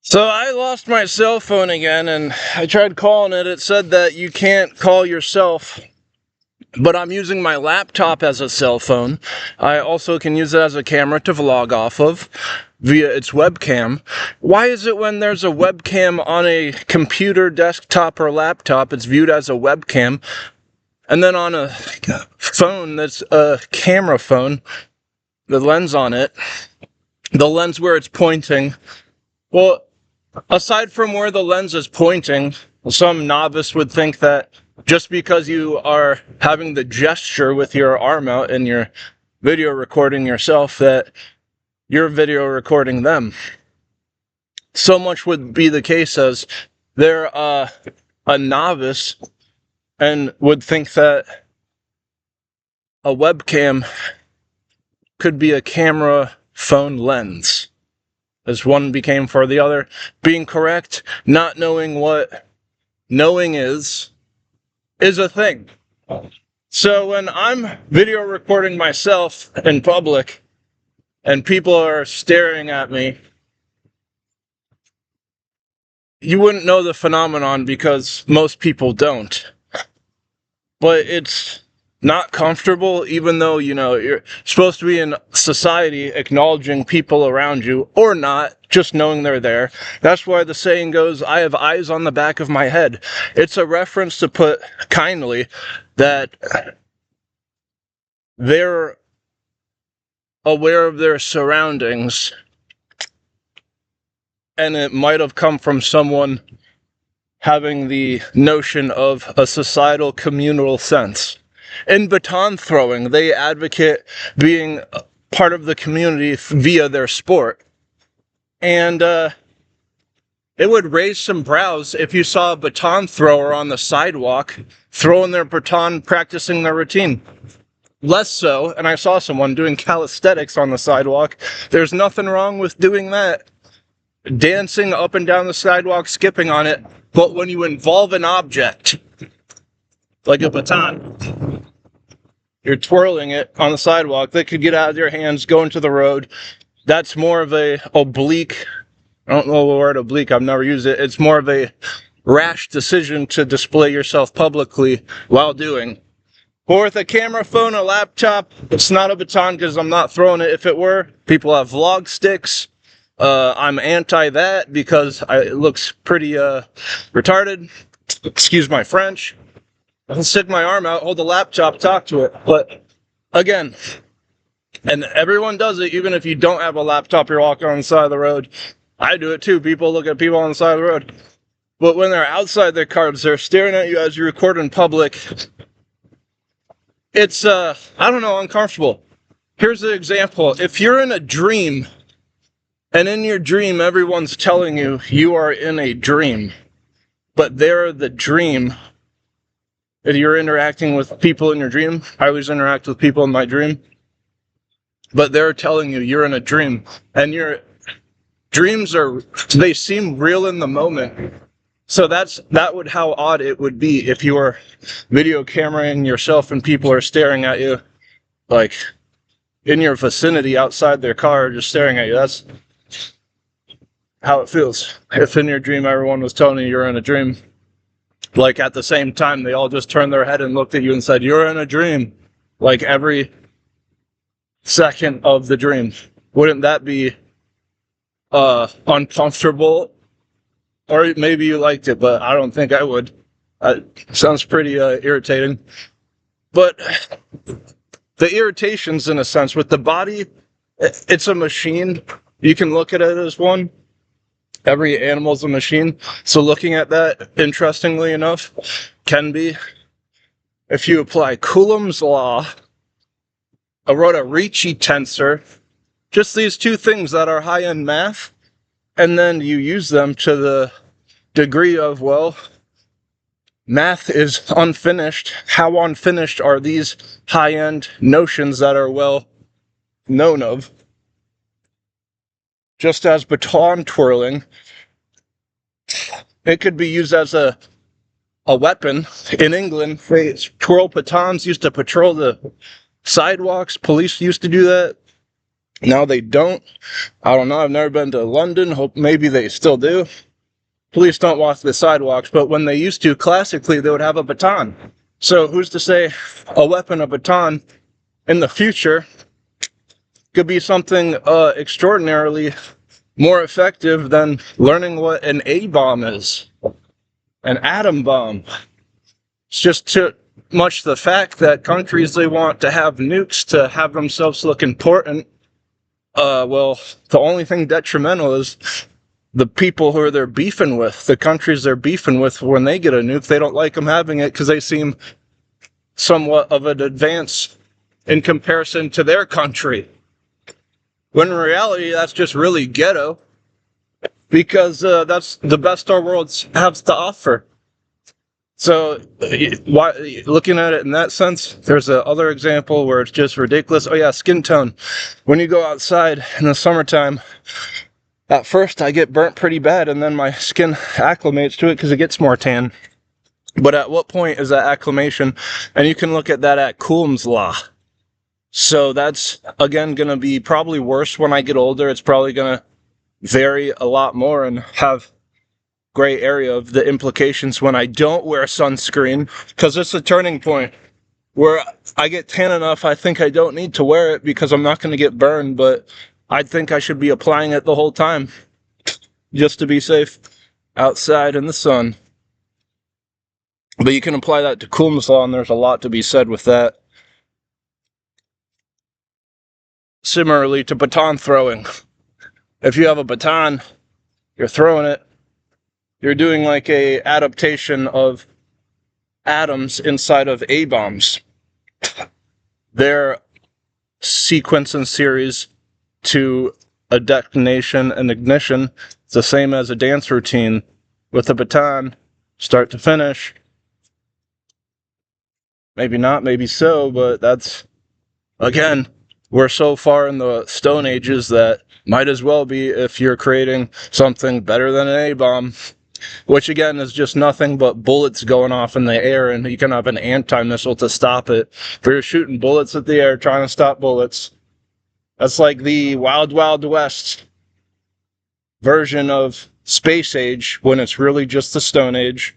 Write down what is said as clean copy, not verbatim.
So I lost my cell phone again, and I tried calling it. It said that you can't call yourself, but I'm using my laptop as a cell phone. I also can use it as a camera to vlog off of via its webcam. Why is it when there's a webcam on a computer, desktop, or laptop, it's viewed as a webcam, and then on a phone that's a camera phone, the lens on it, the lens where it's pointing, well, aside from where the lens is pointing, some novice would think that just because you are having the gesture with your arm out and you're video recording yourself, that you're video recording them. So much would be the case as they're a novice and would think that a webcam could be a camera phone lens, as one became for the other. Being correct, not knowing what knowing is a thing. So when I'm video recording myself in public and people are staring at me, you wouldn't know the phenomenon because most people don't. But it's not comfortable, even though, you're supposed to be in society acknowledging people around you, or not, just knowing they're there. That's why the saying goes, I have eyes on the back of my head. It's a reference to put kindly that they're aware of their surroundings, and it might have come from someone having the notion of a societal communal sense. In baton throwing, they advocate being part of the community via their sport. And it would raise some brows if you saw a baton thrower on the sidewalk throwing their baton, practicing their routine. Less so, and I saw someone doing calisthenics on the sidewalk. There's nothing wrong with doing that. Dancing up and down the sidewalk, skipping on it. But when you involve an object, like a baton, you're twirling it on the sidewalk, that could get out of your hands, go into the road. That's more of a oblique, I don't know the word oblique, I've never used it. It's more of a rash decision to display yourself publicly while doing. Or with a camera phone, a laptop, it's not a baton because I'm not throwing it. If it were, people have vlog sticks. I'm anti that because it looks pretty retarded. Excuse my French. I can stick my arm out, hold the laptop, talk to it. But again, and everyone does it, even if you don't have a laptop, you're walking on the side of the road. I do it too. People look at people on the side of the road. But when they're outside their cars, they're staring at you as you record in public. It's, I don't know, uncomfortable. Here's an example. If you're in a dream, and in your dream, everyone's telling you you are in a dream, but they're the dream. If you're interacting with people in your dream, I always interact with people in my dream, but they're telling you you're in a dream, and your dreams they seem real in the moment. So that would how odd it would be if you were video cameraing yourself and people are staring at you, like in your vicinity outside their car, just staring at you. That's how it feels. If in your dream everyone was telling you you're in a dream, like at the same time they all just turned their head and looked at you and said, you're in a dream, like every second of the dream. Wouldn't that be uncomfortable? Or maybe you liked it, but I don't think I would. Sounds pretty irritating. But the irritations, in a sense, with the body, it's a machine. You can look at it as one. Every animal's a machine. So looking at that, interestingly enough, can be, if you apply Coulomb's law, a Ricci tensor, just these two things that are high-end math, and then you use them to the degree of, well, math is unfinished. How unfinished are these high-end notions that are well known of? Just as baton twirling, it could be used as a weapon. In England, they twirl batons, used to patrol the sidewalks. Police used to do that. Now they don't. I don't know. I've never been to London. Hope maybe they still do. Police don't walk the sidewalks, but when they used to, classically, they would have a baton. So who's to say a weapon, a baton, in the future could be something extraordinarily more effective than learning what an A-bomb is, an atom bomb. It's just too much the fact that countries, they want to have nukes to have themselves look important. Well, the only thing detrimental is the people who they're beefing with, the countries they're beefing with. When they get a nuke, they don't like them having it because they seem somewhat of an advance in comparison to their country. When in reality, that's just really ghetto, because that's the best our world has to offer. So, looking at it in that sense, there's another example where it's just ridiculous. Oh yeah, skin tone. When you go outside in the summertime, at first I get burnt pretty bad, and then my skin acclimates to it because it gets more tan. But at what point is that acclimation? And you can look at that at Coulomb's law. So that's, again, going to be probably worse when I get older. It's probably going to vary a lot more and have gray area of the implications when I don't wear sunscreen, because it's a turning point where I get tan enough I think I don't need to wear it because I'm not going to get burned, but I think I should be applying it the whole time just to be safe outside in the sun. But you can apply that to Coulomb's law, and there's a lot to be said with that. Similarly to baton throwing. If you have a baton, you're throwing it, you're doing like a adaptation of atoms inside of A-bombs. Their sequence and series to a detonation and ignition is the same as a dance routine with a baton, start to finish. Maybe not, maybe so, but that's, again, we're so far in the Stone Ages that might as well be if you're creating something better than an A-bomb, which again is just nothing but bullets going off in the air, and you can have an anti-missile to stop it. If you're shooting bullets at the air trying to stop bullets, that's like the Wild Wild West version of Space Age when it's really just the Stone Age.